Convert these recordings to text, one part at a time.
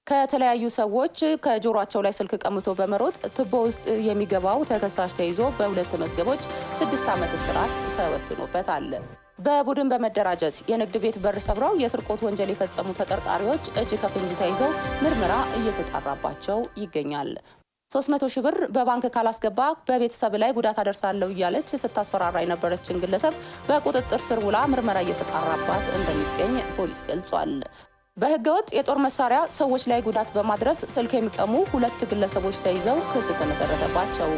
ከተለያዩ ሰዎች ከጆሮአቸው ላይ ስልክ ቀምቶ በመሮጥ ቱቦ ውስጥ የሚገባው ተከሳሽ ተይዞ በሁለት መዝገቦች 6 ዓመት እስራት ተወስኖበታል። በቡድን በመደራጀት የንግድ ቤት በር ሰብረው የስርቆት ወንጀል የፈጸሙ ተጠርጣሪዎች እጅ ከፍንጅ ተይዘው ምርመራ እየተጣራባቸው ይገኛል። 300 ሺህ ብር በባንክ ካላስገባ በቤተሰብ ላይ ጉዳት አደርሳለሁ እያለች ስታስፈራራ የነበረችን ግለሰብ በቁጥጥር ስር ውላ ምርመራ እየተጣራባት እንደሚገኝ ፖሊስ ገልጿል። በህገወጥ የጦር መሳሪያ ሰዎች ላይ ጉዳት በማድረስ ስልክ የሚቀሙ 2 ግለሰቦች ተይዘው ክስ ተመሰረተባቸው።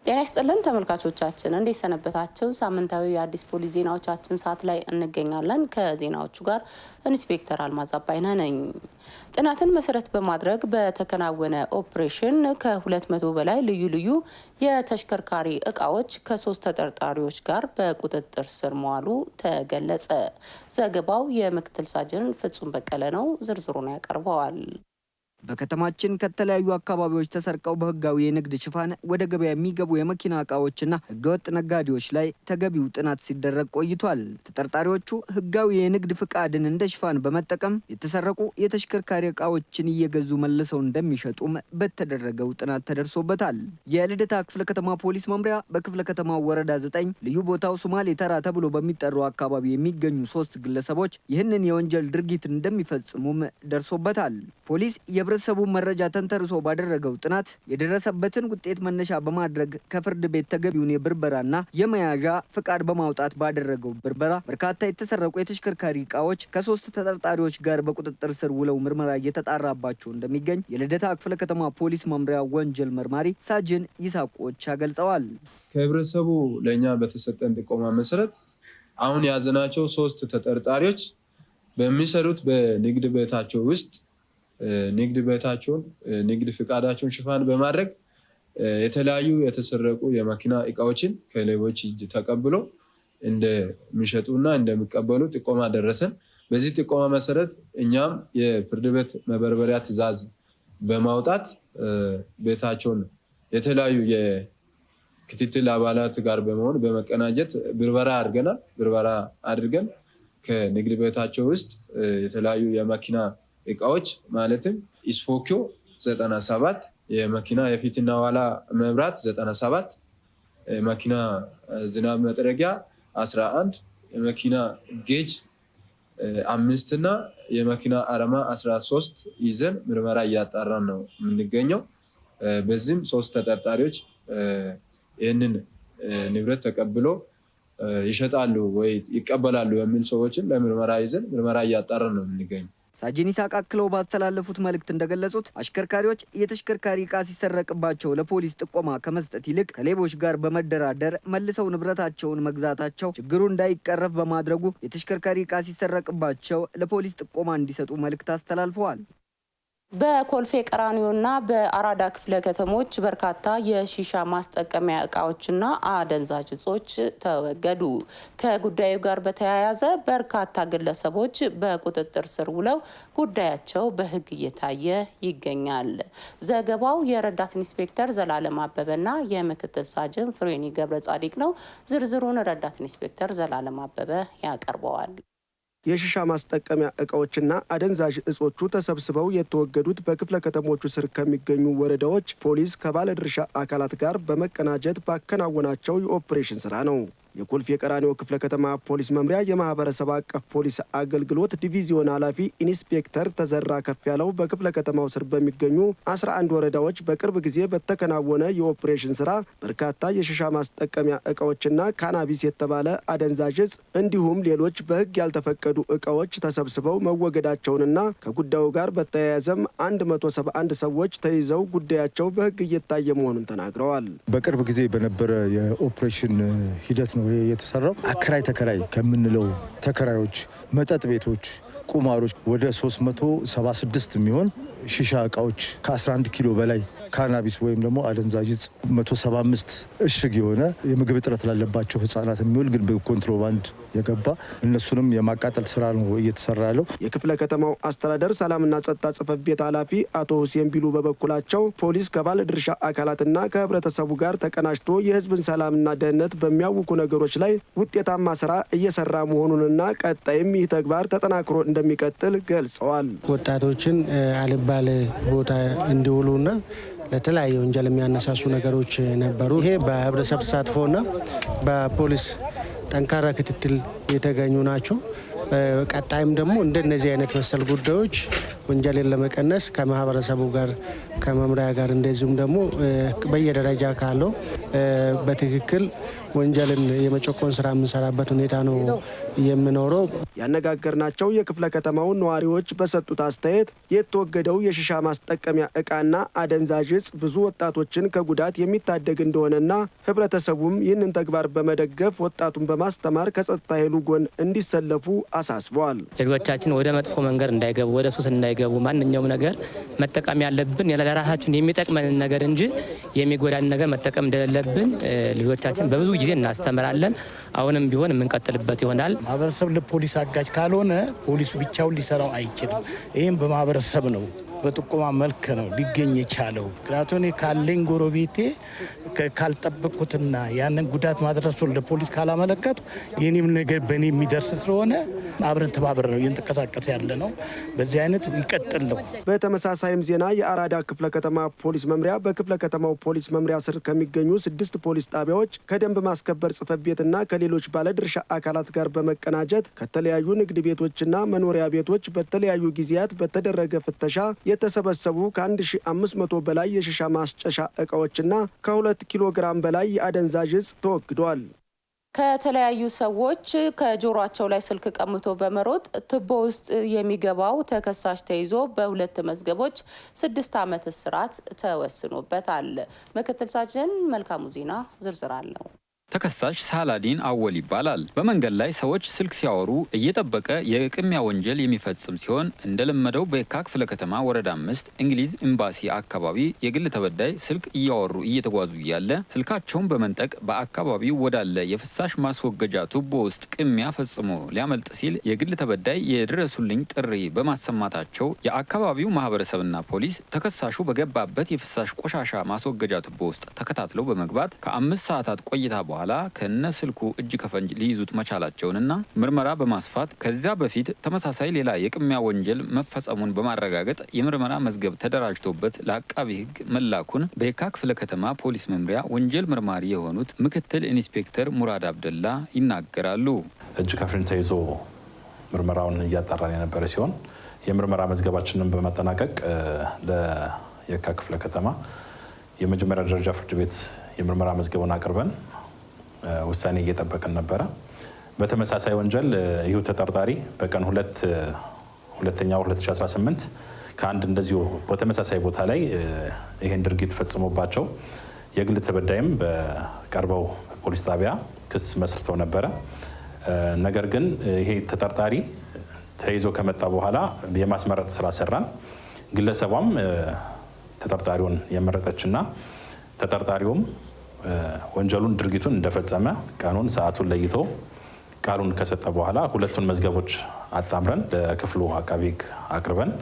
ጤና ይስጥልን ተመልካቾቻችን፣ እንዴት ሰነበታችሁ? ሳምንታዊ የአዲስ ፖሊስ ዜናዎቻችን ሰዓት ላይ እንገኛለን። ከዜናዎቹ ጋር ኢንስፔክተር አልማዝ አባይነህ ነኝ። ጥናትን መሰረት በማድረግ በተከናወነ ኦፕሬሽን ከ200 በላይ ልዩ ልዩ የተሽከርካሪ እቃዎች ከ3 ተጠርጣሪዎች ጋር በቁጥጥር ስር መዋሉ ተገለጸ። ዘገባው የምክትል ሳጅን ፍጹም በቀለ ነው። ዝርዝሩን ያቀርበዋል። በከተማችን ከተለያዩ አካባቢዎች ተሰርቀው በህጋዊ የንግድ ሽፋን ወደ ገበያ የሚገቡ የመኪና እቃዎችና ህገወጥ ነጋዴዎች ላይ ተገቢው ጥናት ሲደረግ ቆይቷል። ተጠርጣሪዎቹ ህጋዊ የንግድ ፍቃድን እንደ ሽፋን በመጠቀም የተሰረቁ የተሽከርካሪ እቃዎችን እየገዙ መልሰው እንደሚሸጡም በተደረገው ጥናት ተደርሶበታል። የልደታ ክፍለ ከተማ ፖሊስ መምሪያ በክፍለ ከተማው ወረዳ 9 ልዩ ቦታው ሶማሌ ተራ ተብሎ በሚጠራው አካባቢ የሚገኙ 3 ግለሰቦች ይህንን የወንጀል ድርጊት እንደሚፈጽሙም ደርሶበታል። ፖሊስ የህብረተሰቡ መረጃ ተንተርሶ ባደረገው ጥናት የደረሰበትን ውጤት መነሻ በማድረግ ከፍርድ ቤት ተገቢውን የብርበራና የመያዣ ፍቃድ በማውጣት ባደረገው ብርበራ በርካታ የተሰረቁ የተሽከርካሪ እቃዎች ከ3 ተጠርጣሪዎች ጋር በቁጥጥር ስር ውለው ምርመራ እየተጣራባቸው እንደሚገኝ የልደታ ክፍለ ከተማ ፖሊስ መምሪያ ወንጀል መርማሪ ሳጅን ይሳቆች ገልጸዋል። ከህብረተሰቡ ለኛ በተሰጠን ጥቆማ መሰረት አሁን ያዘናቸው 3 ተጠርጣሪዎች በሚሰሩት በንግድ ቤታቸው ውስጥ ንግድ ፍቃዳቸውን ሽፋን በማድረግ የተለያዩ የተሰረቁ የመኪና እቃዎችን ከሌቦች እጅ ተቀብሎ እንደሚሸጡና እንደሚቀበሉ ጥቆማ ደረሰን። በዚህ ጥቆማ መሰረት እኛም የፍርድ ቤት መበርበሪያ ትዕዛዝ በማውጣት ቤታቸውን የተለያዩ የክትትል አባላት ጋር በመሆን በመቀናጀት ብርበራ አድርገን ከንግድ ቤታቸው ውስጥ የተለያዩ የመኪና እቃዎች ማለትም ኢስፖኪዮ 97፣ የመኪና የፊትና ኋላ መብራት 97፣ የመኪና ዝናብ መጥረጊያ 11፣ የመኪና ጌጅ 5 እና የመኪና አረማ 13 ይዘን ምርመራ እያጣራን ነው የምንገኘው። በዚህም 3 ተጠርጣሪዎች ይህንን ንብረት ተቀብሎ ይሸጣሉ ወይ ይቀበላሉ የሚል ሰዎችን ለምርመራ ይዘን ምርመራ እያጣራን ነው የምንገኘው። ሳጅን ይሳቅ አክለው ባስተላለፉት መልእክት እንደገለጹት አሽከርካሪዎች የተሽከርካሪ እቃ ሲሰረቅባቸው ለፖሊስ ጥቆማ ከመስጠት ይልቅ ከሌቦች ጋር በመደራደር መልሰው ንብረታቸውን መግዛታቸው ችግሩ እንዳይቀረፍ በማድረጉ የተሽከርካሪ እቃ ሲሰረቅባቸው ለፖሊስ ጥቆማ እንዲሰጡ መልእክት አስተላልፈዋል። በኮልፌ ቀራኒዮና በአራዳ ክፍለ ከተሞች በርካታ የሺሻ ማስጠቀሚያ እቃዎችና አደንዛዥ እጾች ተወገዱ። ከጉዳዩ ጋር በተያያዘ በርካታ ግለሰቦች በቁጥጥር ስር ውለው ጉዳያቸው በሕግ እየታየ ይገኛል። ዘገባው የረዳት ኢንስፔክተር ዘላለም አበበና የምክትል ሳጅን ፍሬኒ ገብረ ጻዲቅ ነው። ዝርዝሩን ረዳት ኢንስፔክተር ዘላለም አበበ ያቀርበዋል። የሺሻ ማስጠቀሚያ እቃዎችና አደንዛዥ እጾቹ ተሰብስበው የተወገዱት በክፍለ ከተሞቹ ስር ከሚገኙ ወረዳዎች ፖሊስ ከባለድርሻ አካላት ጋር በመቀናጀት ባከናወናቸው የኦፕሬሽን ስራ ነው። የኮልፌ ቀራኒዮ ክፍለ ከተማ ፖሊስ መምሪያ የማህበረሰብ አቀፍ ፖሊስ አገልግሎት ዲቪዚዮን ኃላፊ ኢንስፔክተር ተዘራ ከፍ ያለው በክፍለ ከተማው ስር በሚገኙ 11 ወረዳዎች በቅርብ ጊዜ በተከናወነ የኦፕሬሽን ስራ በርካታ የሺሻ ማስጠቀሚያ እቃዎችና ካናቢስ የተባለ አደንዛዥ እጽ እንዲሁም ሌሎች በሕግ ያልተፈቀዱ እቃዎች ተሰብስበው መወገዳቸውንና ከጉዳዩ ጋር በተያያዘም 171 ሰዎች ተይዘው ጉዳያቸው በሕግ እየታየ መሆኑን ተናግረዋል። በቅርብ ጊዜ በነበረ የኦፕሬሽን ሂደት ነው የተሰራው። አከራይ ተከራይ ከምንለው ተከራዮች፣ መጠጥ ቤቶች፣ ቁማሮች ወደ 376 የሚሆን ሺሻ እቃዎች ከ11 ኪሎ በላይ ካናቢስ ወይም ደግሞ አደንዛዥ እጽ 175 እሽግ የሆነ የምግብ እጥረት ላለባቸው ህጻናት የሚውል ግን በኮንትሮባንድ የገባ እነሱንም የማቃጠል ስራ ነው እየተሰራ ያለው። የክፍለ ከተማው አስተዳደር ሰላምና ጸጥታ ጽሕፈት ቤት ኃላፊ አቶ ሁሴን ቢሉ በበኩላቸው ፖሊስ ከባለድርሻ አካላትና ከህብረተሰቡ ጋር ተቀናጅቶ የህዝብን ሰላምና ደህንነት በሚያውኩ ነገሮች ላይ ውጤታማ ስራ እየሰራ መሆኑንና ቀጣይም ይህ ተግባር ተጠናክሮ እንደሚቀጥል ገልጸዋል። ወጣቶችን አልባሌ ቦታ እንዲውሉና ለተለያየ ወንጀል የሚያነሳሱ ነገሮች ነበሩ። ይሄ በህብረተሰብ ተሳትፎና በፖሊስ ጠንካራ ክትትል የተገኙ ናቸው። ቀጣይም ደግሞ እንደነዚህ አይነት መሰል ጉዳዮች ወንጀልን ለመቀነስ ከማህበረሰቡ ጋር ከመምሪያ ጋር እንደዚሁም ደግሞ በየደረጃ ካለው በትክክል ወንጀልን የመጨቆን ስራ የምንሰራበት ሁኔታ ነው የምኖረው። ያነጋገርናቸው የክፍለ ከተማው ነዋሪዎች በሰጡት አስተያየት የተወገደው የሺሻ ማስጠቀሚያ እቃና አደንዛዥ እጽ ብዙ ወጣቶችን ከጉዳት የሚታደግ እንደሆነና ህብረተሰቡም ይህንን ተግባር በመደገፍ ወጣቱን በማስተማር ከጸጥታ ኃይሉ ጎን እንዲሰለፉ አሳስበዋል። ልጆቻችን ወደ መጥፎ መንገድ እንዳይገቡ፣ ወደ ሱስ እንዳይገቡ ማንኛውም ነገር መጠቀም ያለብን ለራሳችን የሚጠቅመን ነገር እንጂ የሚጎዳን ነገር መጠቀም እንደሌለብን ልጆቻችን በብዙ ጊዜ እናስተምራለን። አሁንም ቢሆን የምንቀጥልበት ይሆናል። ማህበረሰብ ለፖሊስ አጋዥ ካልሆነ ፖሊሱ ብቻውን ሊሰራው አይችልም። ይህም በማህበረሰብ ነው በጥቆማ መልክ ነው ሊገኝ የቻለው። ምክንያቱም ካለኝ ጎረቤቴ ካልጠበቁትና ያንን ጉዳት ማድረሱን ለፖሊስ ካላመለከቱ የኔም ነገር በእኔ የሚደርስ ስለሆነ አብረን ተባብረ ነው እየተንቀሳቀሰ ያለ ነው። በዚህ አይነት ይቀጥል ነው። በተመሳሳይም ዜና የአራዳ ክፍለ ከተማ ፖሊስ መምሪያ በክፍለ ከተማው ፖሊስ መምሪያ ስር ከሚገኙ 6 ፖሊስ ጣቢያዎች ከደንብ ማስከበር ጽሕፈት ቤትና ከሌሎች ባለድርሻ አካላት ጋር በመቀናጀት ከተለያዩ ንግድ ቤቶችና መኖሪያ ቤቶች በተለያዩ ጊዜያት በተደረገ ፍተሻ የተሰበሰቡ ከ1500 በላይ የሺሻ ማስጨሻ እቃዎችና ከ2 ኪሎ ግራም በላይ የአደንዛዥ እጽ ተወግዷል። ከተለያዩ ሰዎች ከጆሮአቸው ላይ ስልክ ቀምቶ በመሮጥ ቱቦ ውስጥ የሚገባው ተከሳሽ ተይዞ በ2 መዝገቦች 6 ዓመት እስራት ተወስኖበታል። ምክትል ሳጅን መልካሙ ዜና ዝርዝር አለው። ተከሳሽ ሳላዲን አወል ይባላል። በመንገድ ላይ ሰዎች ስልክ ሲያወሩ እየጠበቀ የቅሚያ ወንጀል የሚፈጽም ሲሆን እንደለመደው በየካ ክፍለ ከተማ ወረዳ 5 እንግሊዝ ኤምባሲ አካባቢ የግል ተበዳይ ስልክ እያወሩ እየተጓዙ እያለ ስልካቸውን በመንጠቅ በአካባቢው ወዳለ የፍሳሽ ማስወገጃ ቱቦ ውስጥ ቅሚያ ፈጽሞ ሊያመልጥ ሲል የግል ተበዳይ የድረሱልኝ ጥሪ በማሰማታቸው የአካባቢው ማህበረሰብና ፖሊስ ተከሳሹ በገባበት የፍሳሽ ቆሻሻ ማስወገጃ ቱቦ ውስጥ ተከታትለው በመግባት ከ5 ሰዓታት ቆይታ በኋላ ከነ ስልኩ እጅ ከፈንጅ ሊይዙት መቻላቸውንና ምርመራ በማስፋት ከዚያ በፊት ተመሳሳይ ሌላ የቅሚያ ወንጀል መፈጸሙን በማረጋገጥ የምርመራ መዝገብ ተደራጅቶበት ለአቃቢ ሕግ መላኩን በየካ ክፍለ ከተማ ፖሊስ መምሪያ ወንጀል መርማሪ የሆኑት ምክትል ኢንስፔክተር ሙራድ አብደላ ይናገራሉ። እጅ ከፈንጅ ተይዞ ምርመራውን እያጣራን የነበረ ሲሆን የምርመራ መዝገባችንን በማጠናቀቅ ለየካ ክፍለ ከተማ የመጀመሪያ ደረጃ ፍርድ ቤት የምርመራ መዝገቡን አቅርበን ውሳኔ እየጠበቅን ነበረ። በተመሳሳይ ወንጀል ይህ ተጠርጣሪ በቀን 2/2018 ከአንድ እንደዚሁ በተመሳሳይ ቦታ ላይ ይሄን ድርጊት ፈጽሞባቸው የግል ተበዳይም በቀርበው ፖሊስ ጣቢያ ክስ መስርተው ነበረ። ነገር ግን ይሄ ተጠርጣሪ ተይዞ ከመጣ በኋላ የማስመረጥ ስራ ሰራን። ግለሰቧም ተጠርጣሪውን የመረጠችና ተጠርጣሪውም ወንጀሉን ድርጊቱን እንደፈጸመ ቀኑን ሰዓቱን ለይቶ ቃሉን ከሰጠ በኋላ 2ቱን መዝገቦች አጣምረን ለክፍሉ አቃቢ ሕግ አቅርበን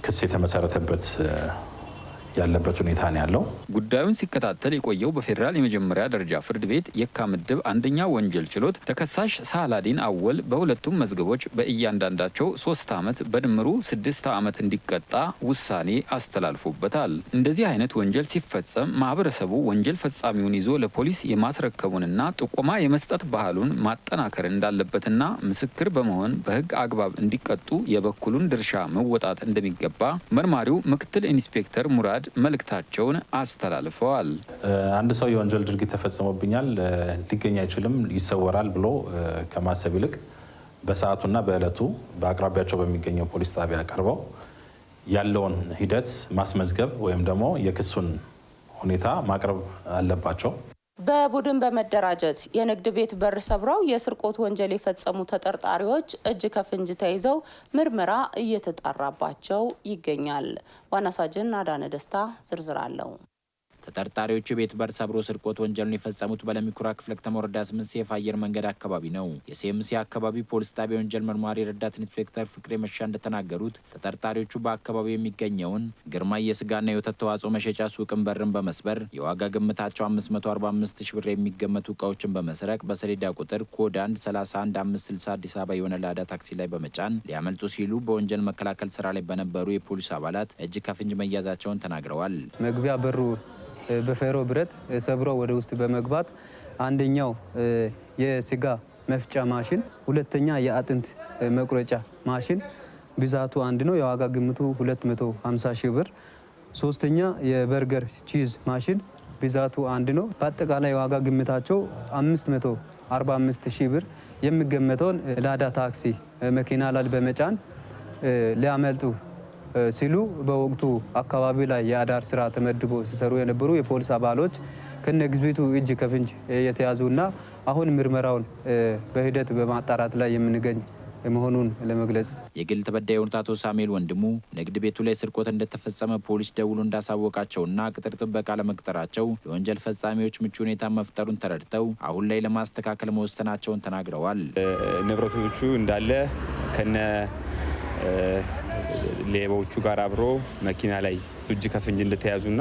ክስ የተመሰረተበት ያለበት ሁኔታ ነው ያለው። ጉዳዩን ሲከታተል የቆየው በፌዴራል የመጀመሪያ ደረጃ ፍርድ ቤት የካ ምድብ አንደኛ ወንጀል ችሎት ተከሳሽ ሳላዲን አወል በሁለቱም መዝገቦች በእያንዳንዳቸው 3 ዓመት በድምሩ 6 ዓመት እንዲቀጣ ውሳኔ አስተላልፎበታል። እንደዚህ አይነት ወንጀል ሲፈጸም ማህበረሰቡ ወንጀል ፈጻሚውን ይዞ ለፖሊስ የማስረከቡንና ጥቆማ የመስጠት ባህሉን ማጠናከር እንዳለበትና ምስክር በመሆን በህግ አግባብ እንዲቀጡ የበኩሉን ድርሻ መወጣት እንደሚገባ መርማሪው ምክትል ኢንስፔክተር ሙራድ መልእክታቸውን አስተላልፈዋል። አንድ ሰው የወንጀል ድርጊት ተፈጽሞብኛል ሊገኝ አይችልም ይሰወራል ብሎ ከማሰብ ይልቅ በሰዓቱና በእለቱ በአቅራቢያቸው በሚገኘው ፖሊስ ጣቢያ ቀርበው ያለውን ሂደት ማስመዝገብ ወይም ደግሞ የክሱን ሁኔታ ማቅረብ አለባቸው። በቡድን በመደራጀት የንግድ ቤት በር ሰብረው የስርቆት ወንጀል የፈጸሙ ተጠርጣሪዎች እጅ ከፍንጅ ተይዘው ምርመራ እየተጣራባቸው ይገኛል። ዋና ሳጅን አዳነ ደስታ ዝርዝር አለው። ተጠርጣሪዎቹ ቤት በር ሰብሮ ስርቆት ወንጀሉን የፈጸሙት በለሚኩራ ክፍለ ከተማ ወረዳ 8 ሴፍ አየር መንገድ አካባቢ ነው። የሲኤምሲ አካባቢ ፖሊስ ጣቢያ ወንጀል መርማሪ ረዳት ኢንስፔክተር ፍቅሬ መሻ እንደተናገሩት ተጠርጣሪዎቹ በአካባቢው የሚገኘውን ግርማ የስጋና የወተት ተዋጽኦ መሸጫ ሱቅን በርን በመስበር የዋጋ ግምታቸው 545 ሺህ ብር የሚገመቱ እቃዎችን በመስረቅ በሰሌዳ ቁጥር ኮድ 131560 አዲስ አበባ የሆነ ላዳ ታክሲ ላይ በመጫን ሊያመልጡ ሲሉ በወንጀል መከላከል ስራ ላይ በነበሩ የፖሊስ አባላት እጅ ከፍንጅ መያዛቸውን ተናግረዋል። መግቢያ በሩ በፌሮ ብረት ሰብሮ ወደ ውስጥ በመግባት አንደኛው የስጋ መፍጫ ማሽን፣ ሁለተኛ የአጥንት መቁረጫ ማሽን ብዛቱ አንድ ነው፣ የዋጋ ግምቱ 250 ሺህ ብር፣ ሶስተኛ የበርገር ቺዝ ማሽን ብዛቱ አንድ ነው። በአጠቃላይ የዋጋ ግምታቸው 545 ሺህ ብር የሚገመተውን ላዳ ታክሲ መኪና ላይ በመጫን ሊያመልጡ ሲሉ በወቅቱ አካባቢ ላይ የአዳር ስራ ተመድቦ ሲሰሩ የነበሩ የፖሊስ አባሎች ከነግዝቢቱ እጅ ከፍንጅ የተያዙና አሁን ምርመራውን በሂደት በማጣራት ላይ የምንገኝ መሆኑን ለመግለጽ። የግል ተበዳይ የሆኑት አቶ ሳሙኤል ወንድሙ ንግድ ቤቱ ላይ ስርቆት እንደተፈጸመ ፖሊስ ደውሎ እንዳሳወቃቸውና ቅጥር ጥበቃ ለመቅጠራቸው የወንጀል ፈጻሚዎች ምቹ ሁኔታ መፍጠሩን ተረድተው አሁን ላይ ለማስተካከል መወሰናቸውን ተናግረዋል። ንብረቶቹ እንዳለ ከነ ሌቦቹ ጋር አብሮ መኪና ላይ እጅ ከፍንጅ እንደተያዙና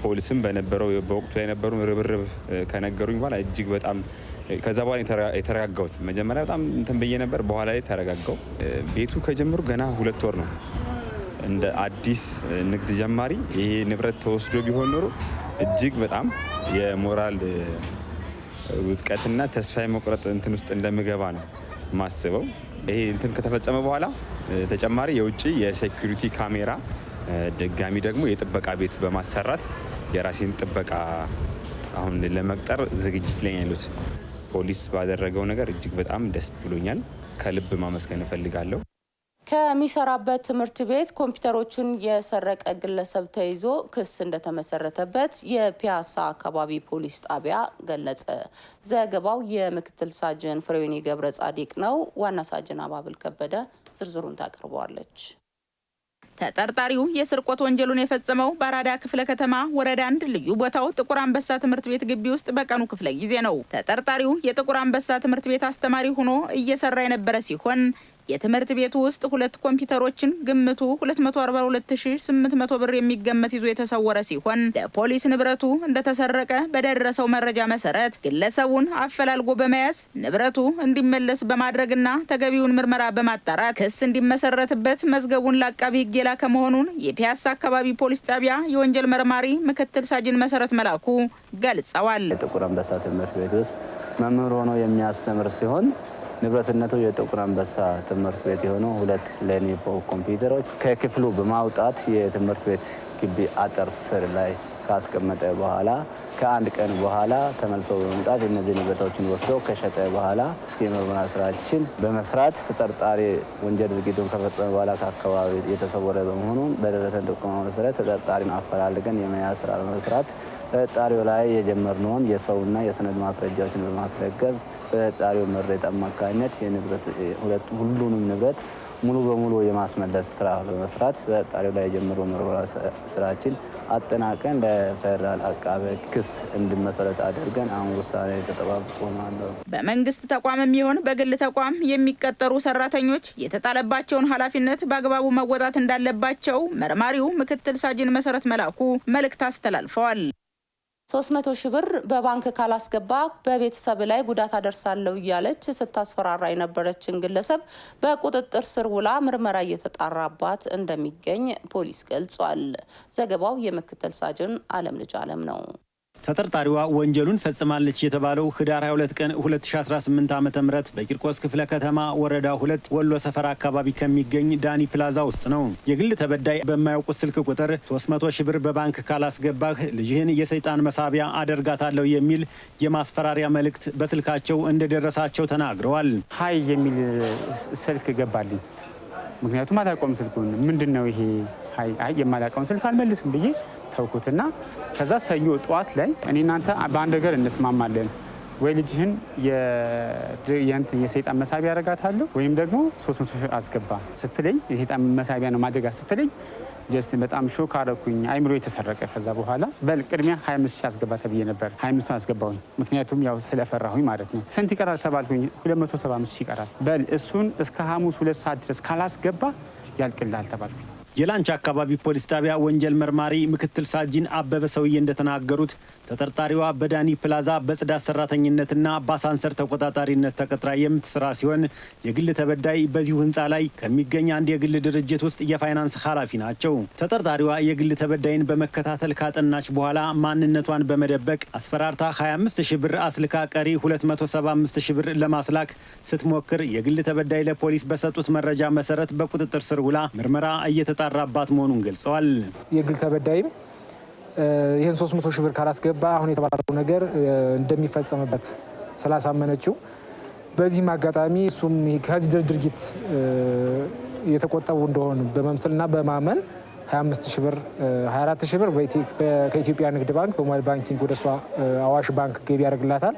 ፖሊስም በነበረው በወቅቱ የነበሩ ርብርብ ከነገሩኝ በኋላ እጅግ በጣም ከዛ በኋላ የተረጋጋሁት መጀመሪያ በጣም እንትን ብዬ ነበር። በኋላ ላይ ተረጋጋው። ቤቱ ከጀመሩ ገና 2 ወር ነው። እንደ አዲስ ንግድ ጀማሪ ይሄ ንብረት ተወስዶ ቢሆን ኖሮ እጅግ በጣም የሞራል ውድቀትና ተስፋ መቁረጥ እንትን ውስጥ እንደምገባ ነው ማስበው። ይሄ እንትን ከተፈጸመ በኋላ ተጨማሪ የውጪ የሴኩሪቲ ካሜራ ድጋሚ ደግሞ የጥበቃ ቤት በማሰራት የራሴን ጥበቃ አሁን ለመቅጠር ዝግጅት ላይ ያሉት ፖሊስ ባደረገው ነገር እጅግ በጣም ደስ ብሎኛል። ከልብ ማመስገን እፈልጋለሁ። ከሚሰራበት ትምህርት ቤት ኮምፒውተሮችን የሰረቀ ግለሰብ ተይዞ ክስ እንደተመሰረተበት የፒያሳ አካባቢ ፖሊስ ጣቢያ ገለጸ። ዘገባው የምክትል ሳጅን ፍሬውኒ ገብረ ጻዲቅ ነው። ዋና ሳጅን አባብል ከበደ ዝርዝሩን ታቀርበዋለች። ተጠርጣሪው የስርቆት ወንጀሉን የፈጸመው በአራዳ ክፍለ ከተማ ወረዳ 1 ልዩ ቦታው ጥቁር አንበሳ ትምህርት ቤት ግቢ ውስጥ በቀኑ ክፍለ ጊዜ ነው። ተጠርጣሪው የጥቁር አንበሳ ትምህርት ቤት አስተማሪ ሆኖ እየሰራ የነበረ ሲሆን የትምህርት ቤቱ ውስጥ 2 ኮምፒውተሮችን ግምቱ 242800 ብር የሚገመት ይዞ የተሰወረ ሲሆን ለፖሊስ ንብረቱ እንደተሰረቀ በደረሰው መረጃ መሰረት ግለሰቡን አፈላልጎ በመያዝ ንብረቱ እንዲመለስ በማድረግና ተገቢውን ምርመራ በማጣራት ክስ እንዲመሰረትበት መዝገቡን ለአቃቢ ሕግ የላከ መሆኑን የፒያሳ አካባቢ ፖሊስ ጣቢያ የወንጀል መርማሪ ምክትል ሳጅን መሰረት መላኩ ገልጸዋል። ጥቁር አንበሳ ትምህርት ቤት ውስጥ መምህር ሆኖ የሚያስተምር ሲሆን ንብረትነቱ የጥቁር አንበሳ ትምህርት ቤት የሆኑ 2 ሌኖቮ ኮምፒውተሮች ከክፍሉ በማውጣት የትምህርት ቤት ግቢ አጥር ስር ላይ ካስቀመጠ በኋላ ከአንድ ቀን በኋላ ተመልሶ በመምጣት እነዚህ ንብረቶችን ወስዶ ከሸጠ በኋላ የምርመራ ስራችን በመስራት ተጠርጣሪ ወንጀል ድርጊቱን ከፈጸመ በኋላ ከአካባቢ የተሰወረ በመሆኑ በደረሰን ጥቆማ መሰረት ተጠርጣሪን አፈላልገን የመያዝ ስራ በመስራት ተጠርጣሪው ላይ የጀመርነውን የሰውና የሰነድ ማስረጃዎችን በማስረገብ በተጠርጣሪው ምሬት አማካኝነት ሁሉንም ንብረት ሙሉ በሙሉ የማስመለስ ስራ በመስራት ተጠርጣሪው ላይ የጀመረው ምርመራ ስራችን አጠናቀን ለፌደራል አቃቤ ክስ እንዲመሰረት አድርገን አሁን ውሳኔ ተጠባብቆ ነው። በመንግስት ተቋምም ይሁን በግል ተቋም የሚቀጠሩ ሰራተኞች የተጣለባቸውን ኃላፊነት በአግባቡ መወጣት እንዳለባቸው መርማሪው ምክትል ሳጅን መሰረት መላኩ መልእክት አስተላልፈዋል። 300 ሺህ ብር በባንክ ካላስገባ በቤተሰብ ላይ ጉዳት አደርሳለሁ እያለች ስታስፈራራ የነበረችን ግለሰብ በቁጥጥር ስር ውላ ምርመራ እየተጣራባት እንደሚገኝ ፖሊስ ገልጿል። ዘገባው የምክትል ሳጅን አለም ልጅ አለም ነው። ተጠርጣሪዋ ወንጀሉን ፈጽማለች የተባለው ህዳር 22 ቀን 2018 ዓ.ም በቂርቆስ ክፍለ ከተማ ወረዳ 2 ወሎ ሰፈር አካባቢ ከሚገኝ ዳኒ ፕላዛ ውስጥ ነው። የግል ተበዳይ በማያውቁት ስልክ ቁጥር 300 ሺህ ብር በባንክ ካላስገባህ ልጅህን የሰይጣን መሳቢያ አደርጋታለሁ የሚል የማስፈራሪያ መልእክት በስልካቸው እንደደረሳቸው ተናግረዋል። ሀይ የሚል ስልክ ገባልኝ። ምክንያቱም አላውቀውም ስልኩን። ምንድነው ይሄ? ሀይ የማላውቀውን ስልክ አልመልስም ብዬ ተውኩትና ከዛ ሰኞ ጠዋት ላይ እኔ እናንተ በአንድ ነገር እንስማማለን ወይ ልጅህን የሰይጣን መሳቢያ ያረጋታለሁ ወይም ደግሞ 300 ሺህ አስገባ ስትለኝ የሰይጣን መሳቢያ ነው ማድረጋ ስትለኝ ጀስት በጣም ሾክ አደረኩኝ። አይምሮ የተሰረቀ። ከዛ በኋላ በል ቅድሚያ 25 ሺህ አስገባ ተብዬ ነበር። 25ን አስገባሁኝ። ምክንያቱም ያው ስለፈራሁኝ ማለት ነው። ስንት ይቀራል ተባልኩኝ። 275 ሺህ ይቀራል። በል እሱን እስከ ሐሙስ 2 ሰዓት ድረስ ካላስገባ ያልቅልሃል ተባልኩኝ። የላንቻ አካባቢ ፖሊስ ጣቢያ ወንጀል መርማሪ ምክትል ሳጅን አበበ ሰውዬ እንደተናገሩት ተጠርጣሪዋ በዳኒ ፕላዛ በጽዳት ሰራተኝነትና በአሳንሰር ተቆጣጣሪነት ተቀጥራ የምትሰራ ሲሆን የግል ተበዳይ በዚሁ ህንፃ ላይ ከሚገኝ አንድ የግል ድርጅት ውስጥ የፋይናንስ ኃላፊ ናቸው። ተጠርጣሪዋ የግል ተበዳይን በመከታተል ካጠናች በኋላ ማንነቷን በመደበቅ አስፈራርታ 25 ሺህ ብር አስልካ ቀሪ 275 ሺህ ብር ለማስላክ ስትሞክር የግል ተበዳይ ለፖሊስ በሰጡት መረጃ መሰረት በቁጥጥር ስር ውላ ምርመራ እየተጣራባት መሆኑን ገልጸዋል። የግል ተበዳይም ይህን 300 ሺህ ብር ካላስገባ አሁን የተባለው ነገር እንደሚፈጸምበት ስላሳመነችው በዚህም አጋጣሚ እሱም ከዚህ ድርጊት የተቆጠቡ እንደሆኑ በመምሰልና በማመን 25 ሺህ ብር 24 ሺህ ብር ከኢትዮጵያ ንግድ ባንክ በሞባይል ባንኪንግ ወደ እሷ አዋሽ ባንክ ገቢ ያደርግላታል።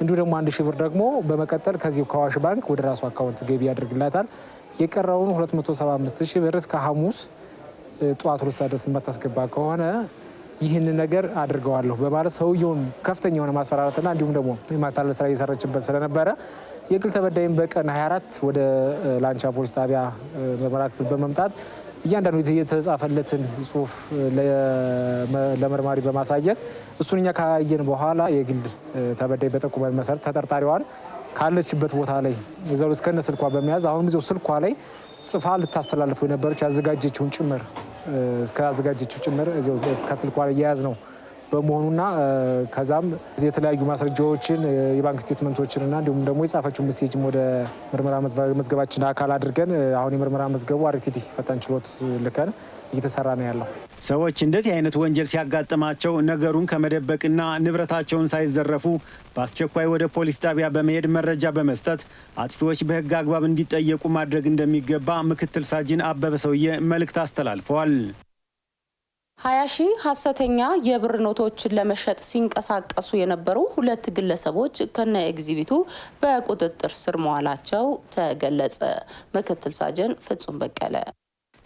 እንዲሁ ደግሞ 1 ሺህ ብር ደግሞ በመቀጠል ከዚህ ከአዋሽ ባንክ ወደ ራሱ አካውንት ገቢ ያደርግላታል። የቀረውን 275 ሺህ ብር እስከ ሐሙስ ጠዋት 2 ሰዓት ድረስ የማታስገባ ከሆነ ይህን ነገር አድርገዋለሁ በማለት ሰውየውን ከፍተኛ የሆነ ማስፈራራትና እንዲሁም ደግሞ የማታለል ስራ እየሰራችበት ስለነበረ የግል ተበዳይም በቀን 24 ወደ ላንቻ ፖሊስ ጣቢያ ምርመራ ክፍል በመምጣት እያንዳንዱ የተጻፈለትን ጽሁፍ ለመርማሪ በማሳየት እሱን እኛ ካየን በኋላ የግል ተበዳይ በጠቁመን መሰረት ተጠርጣሪዋን ካለችበት ቦታ ላይ እዛው እስከነ ስልኳ በመያዝ አሁን እዛው ስልኳ ላይ ጽፋ ልታስተላልፈው የነበረች ያዘጋጀችውን ጭምር እስከያዘጋጀችው ጭምር እዛው ከስልኳ ላይ የያዝ ነው በመሆኑና ከዛም የተለያዩ ማስረጃዎችን የባንክ ስቴትመንቶችንና እንዲሁም ደግሞ የጻፈችው ሜሴጅም ወደ ምርመራ መዝገባችን አካል አድርገን አሁን የምርመራ መዝገቡ አርቲቲ ፈጣን ችሎት ልከን እየተሰራ ነው ያለው። ሰዎች እንደዚህ አይነት ወንጀል ሲያጋጥማቸው ነገሩን ከመደበቅና ንብረታቸውን ሳይዘረፉ በአስቸኳይ ወደ ፖሊስ ጣቢያ በመሄድ መረጃ በመስጠት አጥፊዎች በሕግ አግባብ እንዲጠየቁ ማድረግ እንደሚገባ ምክትል ሳጅን አበበ ሰውዬ መልእክት አስተላልፈዋል። 20 ሺህ ሐሰተኛ የብር ኖቶችን ለመሸጥ ሲንቀሳቀሱ የነበሩ 2 ግለሰቦች ከነ ኤግዚቢቱ በቁጥጥር ስር መዋላቸው ተገለጸ። ምክትል ሳጅን ፍጹም በቀለ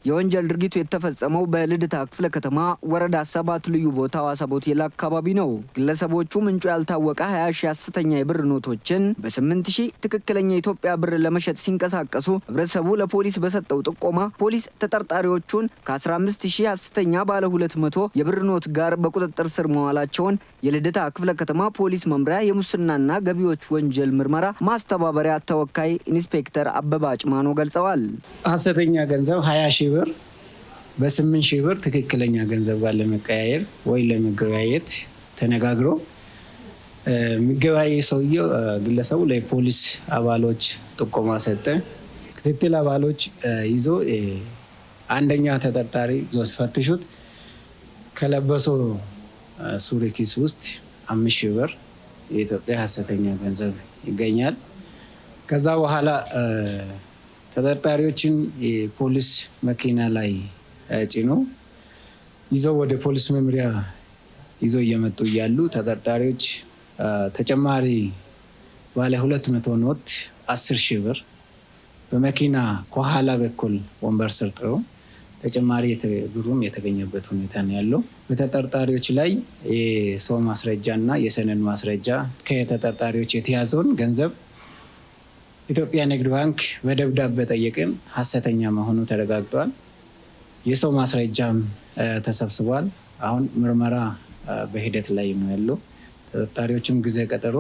የወንጀል ድርጊቱ የተፈጸመው በልደታ ክፍለ ከተማ ወረዳ 7 ልዩ ቦታው አሰቦት የላ አካባቢ ነው። ግለሰቦቹ ምንጩ ያልታወቀ 20 ሺህ ሐሰተኛ የብር ኖቶችን በ8 ሺህ ትክክለኛ የኢትዮጵያ ብር ለመሸጥ ሲንቀሳቀሱ ህብረተሰቡ ለፖሊስ በሰጠው ጥቆማ ፖሊስ ተጠርጣሪዎቹን ከ15 ሺህ ሐሰተኛ ባለ 200 የብር ኖት ጋር በቁጥጥር ስር መዋላቸውን የልደታ ክፍለ ከተማ ፖሊስ መምሪያ የሙስናና ገቢዎች ወንጀል ምርመራ ማስተባበሪያ ተወካይ ኢንስፔክተር አበባ አጭማኖ ገልጸዋል። ሐሰተኛ ገንዘብ 20 ሺህ ብር በ8 ሺህ ብር ትክክለኛ ገንዘብ ጋር ለመቀያየር ወይ ለመገበያየት ተነጋግሮ የሚገበያይ ሰውየው ግለሰቡ ለፖሊስ አባሎች ጥቆማ ሰጠ። ክትትል አባሎች ይዞ አንደኛ ተጠርጣሪ ይዞ ሲፈትሹት ከለበሰው ሱሪ ኪስ ውስጥ 5 ሺህ ብር የኢትዮጵያ ሐሰተኛ ገንዘብ ይገኛል። ከዛ በኋላ ተጠርጣሪዎችን የፖሊስ መኪና ላይ ጭኖ ይዘው ወደ ፖሊስ መምሪያ ይዘው እየመጡ እያሉ ተጠርጣሪዎች ተጨማሪ ባለ 200 ኖት 10 ሺህ ብር በመኪና ከኋላ በኩል ወንበር ስር ጥለው ተጨማሪ ብሩም የተገኘበት ሁኔታ ነው ያለው። በተጠርጣሪዎች ላይ የሰው ማስረጃና የሰነድ ማስረጃ ከተጠርጣሪዎች የተያዘውን ገንዘብ ኢትዮጵያ ንግድ ባንክ በደብዳቤ ጠየቅን ሐሰተኛ መሆኑ ተረጋግጧል። የሰው ማስረጃም ተሰብስቧል። አሁን ምርመራ በሂደት ላይ ነው ያለው። ተጠርጣሪዎችም ጊዜ ቀጠሮ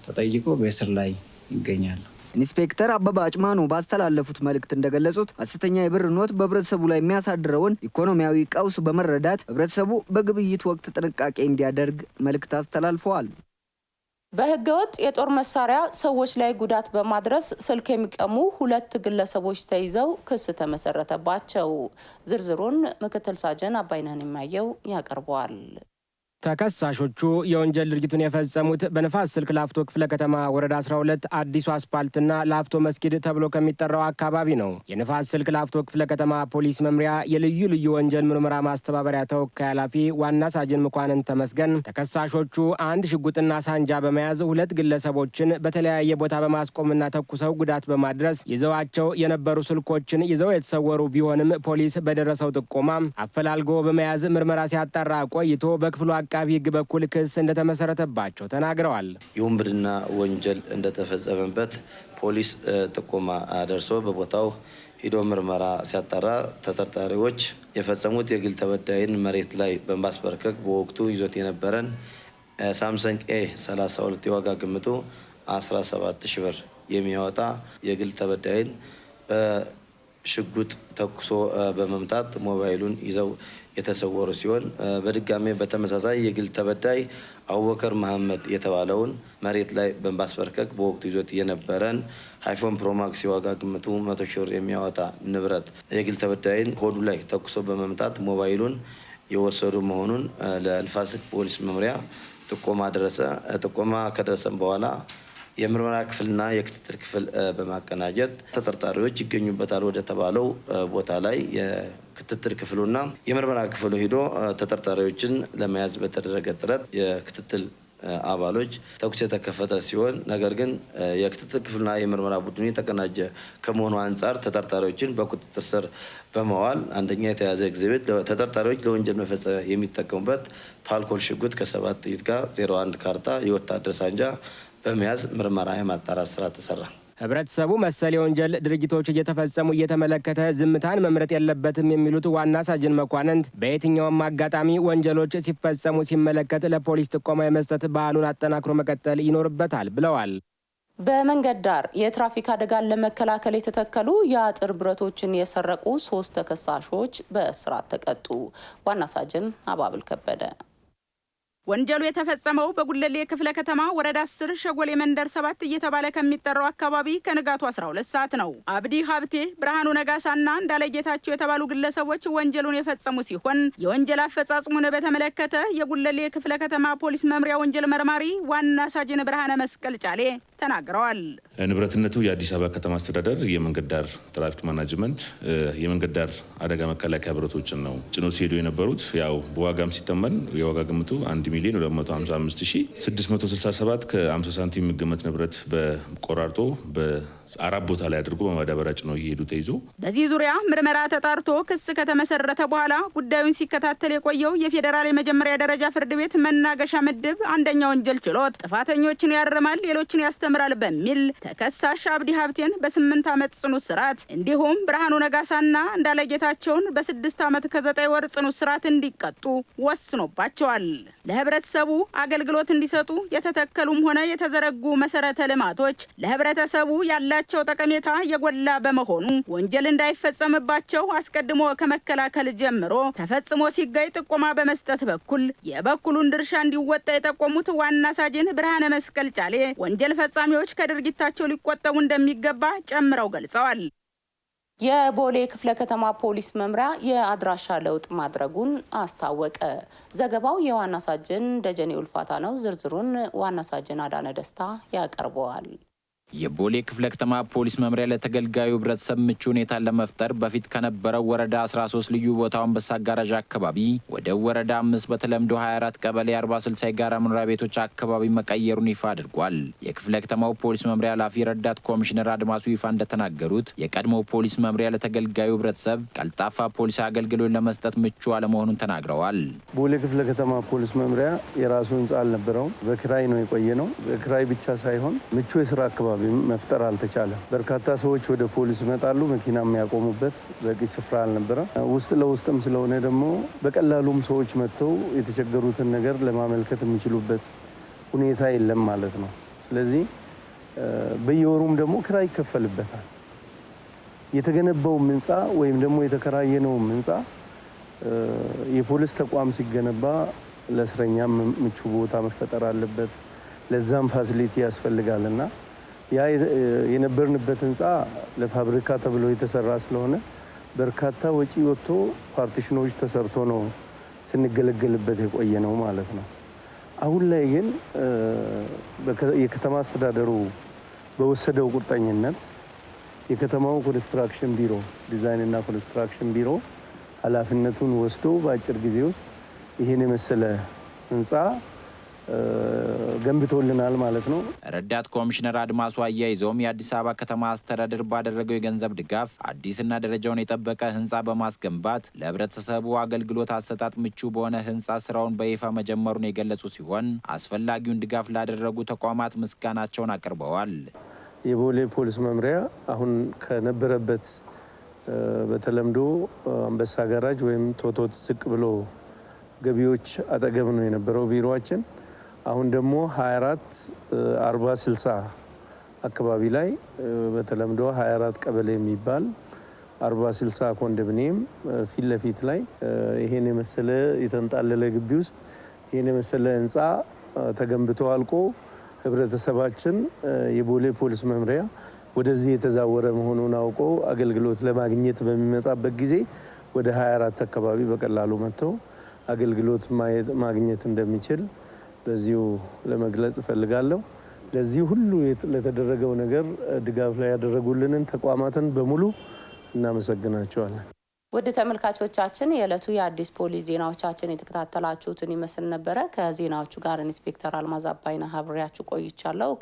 ተጠይቆ በእስር ላይ ይገኛሉ። ኢንስፔክተር አበባ አጭማኖ ባስተላለፉት መልእክት እንደገለጹት ሐሰተኛ የብር ኖት በህብረተሰቡ ላይ የሚያሳድረውን ኢኮኖሚያዊ ቀውስ በመረዳት ህብረተሰቡ በግብይት ወቅት ጥንቃቄ እንዲያደርግ መልእክት አስተላልፈዋል። በህገወጥ የጦር መሳሪያ ሰዎች ላይ ጉዳት በማድረስ ስልክ የሚቀሙ 2 ግለሰቦች ተይዘው ክስ ተመሰረተባቸው። ዝርዝሩን ምክትል ሳጅን አባይነን የማየው ያቀርበዋል። ተከሳሾቹ የወንጀል ድርጊቱን የፈጸሙት በንፋስ ስልክ ላፍቶ ክፍለ ከተማ ወረዳ 12 አዲሱ አስፓልትና ላፍቶ መስጊድ ተብሎ ከሚጠራው አካባቢ ነው። የንፋስ ስልክ ላፍቶ ክፍለ ከተማ ፖሊስ መምሪያ የልዩ ልዩ ወንጀል ምርመራ ማስተባበሪያ ተወካይ ኃላፊ ዋና ሳጅን መኳንን ተመስገን ተከሳሾቹ አንድ ሽጉጥና ሳንጃ በመያዝ ሁለት ግለሰቦችን በተለያየ ቦታ በማስቆምና ተኩሰው ጉዳት በማድረስ ይዘዋቸው የነበሩ ስልኮችን ይዘው የተሰወሩ ቢሆንም ፖሊስ በደረሰው ጥቆማ አፈላልጎ በመያዝ ምርመራ ሲያጣራ ቆይቶ በክፍሉ አቃቢ ሕግ በኩል ክስ እንደተመሰረተባቸው ተናግረዋል። የውንብድና ወንጀል እንደተፈጸመበት ፖሊስ ጥቆማ ደርሶ በቦታው ሂዶ ምርመራ ሲያጣራ ተጠርጣሪዎች የፈጸሙት የግል ተበዳይን መሬት ላይ በማስበርከክ በወቅቱ ይዞት የነበረን ሳምሰንግ A32 የዋጋ ግምቱ 17,000 ብር የሚያወጣ የግል ተበዳይን በሽጉጥ ተኩሶ በመምታት ሞባይሉን ይዘው የተሰወሩ ሲሆን በድጋሜ በተመሳሳይ የግል ተበዳይ አቡበከር መሐመድ የተባለውን መሬት ላይ በማስበርከክ በወቅቱ ይዞት የነበረን አይፎን ፕሮማክስ የዋጋ ግምቱ 100,000 ብር የሚያወጣ ንብረት የግል ተበዳይን ሆዱ ላይ ተኩሶ በመምታት ሞባይሉን የወሰዱ መሆኑን ለንፋስ ስልክ ፖሊስ መምሪያ ጥቆማ ደረሰ። ጥቆማ ከደረሰም በኋላ የምርመራ ክፍልና የክትትል ክፍል በማቀናጀት ተጠርጣሪዎች ይገኙበታል ወደ ተባለው ቦታ ላይ የክትትል ክፍሉና የምርመራ ክፍሉ ሄዶ ተጠርጣሪዎችን ለመያዝ በተደረገ ጥረት የክትትል አባሎች ተኩስ የተከፈተ ሲሆን ነገር ግን የክትትል ክፍልና የምርመራ ቡድኑ የተቀናጀ ከመሆኑ አንጻር ተጠርጣሪዎችን በቁጥጥር ስር በመዋል አንደኛ የተያዘ ኤግዚቢት ተጠርጣሪዎች ለወንጀል መፈጸሚያ የሚጠቀሙበት ፓልኮል ሽጉጥ ከ7 ጥይት ጋር 01 ካርታ የወታደር ሳንጃ በመያዝ ምርመራ የማጣራት ስራ ተሰራ። ህብረተሰቡ መሰል የወንጀል ድርጊቶች እየተፈጸሙ እየተመለከተ ዝምታን መምረጥ የለበትም የሚሉት ዋና ሳጅን መኳንንት በየትኛውም አጋጣሚ ወንጀሎች ሲፈጸሙ ሲመለከት ለፖሊስ ጥቆማ የመስጠት ባህሉን አጠናክሮ መቀጠል ይኖርበታል ብለዋል። በመንገድ ዳር የትራፊክ አደጋን ለመከላከል የተተከሉ የአጥር ብረቶችን የሰረቁ 3 ተከሳሾች በእስራት ተቀጡ። ዋና ሳጅን አባብል ከበደ ወንጀሉ የተፈጸመው በጉለሌ ክፍለ ከተማ ወረዳ 10 ሸጎሌ መንደር 7 እየተባለ ከሚጠራው አካባቢ ከንጋቱ 12 ሰዓት ነው። አብዲ ሀብቴ፣ ብርሃኑ ነጋሳና እንዳለጌታቸው የተባሉ ግለሰቦች ወንጀሉን የፈጸሙ ሲሆን የወንጀል አፈጻጽሙን በተመለከተ የጉለሌ ክፍለ ከተማ ፖሊስ መምሪያ ወንጀል መርማሪ ዋና ሳጅን ብርሃነ መስቀል ጫሌ ተናግረዋል። ንብረትነቱ የአዲስ አበባ ከተማ አስተዳደር የመንገድ ዳር ትራፊክ ማናጅመንት የመንገድ ዳር አደጋ መከላከያ ብረቶችን ነው ጭኖ ሲሄዱ የነበሩት። ያው በዋጋም ሲተመን የዋጋ ግምቱ 1,255,667 ከ50 ሳንቲም የሚገመት ንብረት በቆራርጦ በ4 ቦታ ላይ አድርጎ በማዳበሪያ ጭነው እየሄዱ ተይዞ በዚህ ዙሪያ ምርመራ ተጣርቶ ክስ ከተመሰረተ በኋላ ጉዳዩን ሲከታተል የቆየው የፌዴራል የመጀመሪያ ደረጃ ፍርድ ቤት መናገሻ ምድብ አንደኛ ወንጀል ችሎት ጥፋተኞችን ያርማል፣ ሌሎችን ያስተምራል በሚል ተከሳሽ አብዲ ሀብቴን በ8 ዓመት ጽኑ እስራት እንዲሁም ብርሃኑ ነጋሳና እንዳለጌታቸውን በ6 ዓመት ከ9 ወር ጽኑ እስራት እንዲቀጡ ወስኖባቸዋል። ለህብረተሰቡ አገልግሎት እንዲሰጡ የተተከሉም ሆነ የተዘረጉ መሰረተ ልማቶች ለህብረተሰቡ ያላቸው ጠቀሜታ የጎላ በመሆኑ ወንጀል እንዳይፈጸምባቸው አስቀድሞ ከመከላከል ጀምሮ ተፈጽሞ ሲገኝ ጥቆማ በመስጠት በኩል የበኩሉን ድርሻ እንዲወጣ የጠቆሙት ዋና ሳጅን ብርሃነ መስቀል ጫሌ ወንጀል ፈጻሚዎች ከድርጊታቸው ሊቆጠቡ እንደሚገባ ጨምረው ገልጸዋል። የቦሌ ክፍለ ከተማ ፖሊስ መምሪያ የአድራሻ ለውጥ ማድረጉን አስታወቀ። ዘገባው የዋና ሳጅን ደጀኔ ውልፋታ ነው። ዝርዝሩን ዋና ሳጅን አዳነ ደስታ ያቀርበዋል። የቦሌ ክፍለ ከተማ ፖሊስ መምሪያ ለተገልጋዩ ህብረተሰብ ምቹ ሁኔታን ለመፍጠር በፊት ከነበረው ወረዳ 13 ልዩ ቦታውን አንበሳ ጋራዥ አካባቢ ወደ ወረዳ 5 በተለምዶ 24 ቀበሌ 40/60 የጋራ መኖሪያ ቤቶች አካባቢ መቀየሩን ይፋ አድርጓል። የክፍለ ከተማው ፖሊስ መምሪያ ኃላፊ ረዳት ኮሚሽነር አድማሱ ይፋ እንደተናገሩት የቀድሞው ፖሊስ መምሪያ ለተገልጋዩ ህብረተሰብ ቀልጣፋ ፖሊስ አገልግሎት ለመስጠት ምቹ አለመሆኑን ተናግረዋል። ቦሌ ክፍለ ከተማ ፖሊስ መምሪያ የራሱ ህንጻ አልነበረውም። በክራይ ነው የቆየ ነው። በክራይ ብቻ ሳይሆን ምቹ የስራ አካባቢ መፍጠር አልተቻለም። በርካታ ሰዎች ወደ ፖሊስ ይመጣሉ። መኪና የሚያቆሙበት በቂ ስፍራ አልነበረም። ውስጥ ለውስጥም ስለሆነ ደግሞ በቀላሉም ሰዎች መጥተው የተቸገሩትን ነገር ለማመልከት የሚችሉበት ሁኔታ የለም ማለት ነው። ስለዚህ በየወሩም ደግሞ ክራይ ይከፈልበታል። የተገነባው ህንጻ ወይም ደግሞ የተከራየነው ህንጻ የፖሊስ ተቋም ሲገነባ ለእስረኛም ምቹ ቦታ መፈጠር አለበት። ለዛም ፋሲሊቲ ያስፈልጋልና ያ የነበርንበት ህንጻ ለፋብሪካ ተብሎ የተሰራ ስለሆነ በርካታ ወጪ ወጥቶ ፓርቲሽኖች ተሰርቶ ነው ስንገለገልበት የቆየ ነው ማለት ነው። አሁን ላይ ግን የከተማ አስተዳደሩ በወሰደው ቁርጠኝነት የከተማው ኮንስትራክሽን ቢሮ ዲዛይንና ኮንስትራክሽን ቢሮ ኃላፊነቱን ወስዶ በአጭር ጊዜ ውስጥ ይህን የመሰለ ህንፃ ገንብቶልናል ማለት ነው። ረዳት ኮሚሽነር አድማሱ አያይዘውም የአዲስ አበባ ከተማ አስተዳደር ባደረገው የገንዘብ ድጋፍ አዲስና ደረጃውን የጠበቀ ህንፃ በማስገንባት ለህብረተሰቡ አገልግሎት አሰጣጥ ምቹ በሆነ ህንፃ ስራውን በይፋ መጀመሩን የገለጹ ሲሆን አስፈላጊውን ድጋፍ ላደረጉ ተቋማት ምስጋናቸውን አቅርበዋል። የቦሌ ፖሊስ መምሪያ አሁን ከነበረበት በተለምዶ አንበሳ ጋራጅ ወይም ቶቶት ዝቅ ብሎ ገቢዎች አጠገብ ነው የነበረው ቢሮአችን። አሁን ደግሞ 24/40/60 አካባቢ ላይ በተለምዶ 24 ቀበሌ የሚባል 40/60 ኮንዶሚኒየም ፊት ለፊት ላይ ይሄን የመሰለ የተንጣለለ ግቢ ውስጥ ይሄን የመሰለ ህንፃ ተገንብቶ አልቆ ህብረተሰባችን የቦሌ ፖሊስ መምሪያ ወደዚህ የተዛወረ መሆኑን አውቆ አገልግሎት ለማግኘት በሚመጣበት ጊዜ ወደ 24 አካባቢ በቀላሉ መጥተው አገልግሎት ማግኘት እንደሚችል በዚሁ ለመግለጽ እፈልጋለሁ። ለዚህ ሁሉ ለተደረገው ነገር ድጋፍ ላይ ያደረጉልንን ተቋማትን በሙሉ እናመሰግናቸዋለን። ውድ ተመልካቾቻችን የዕለቱ የአዲስ ፖሊስ ዜናዎቻችን የተከታተላችሁትን ይመስል ነበረ። ከዜናዎቹ ጋር ኢንስፔክተር አልማዝ አባይነህ አብሬያችሁ ቆይቻለሁ።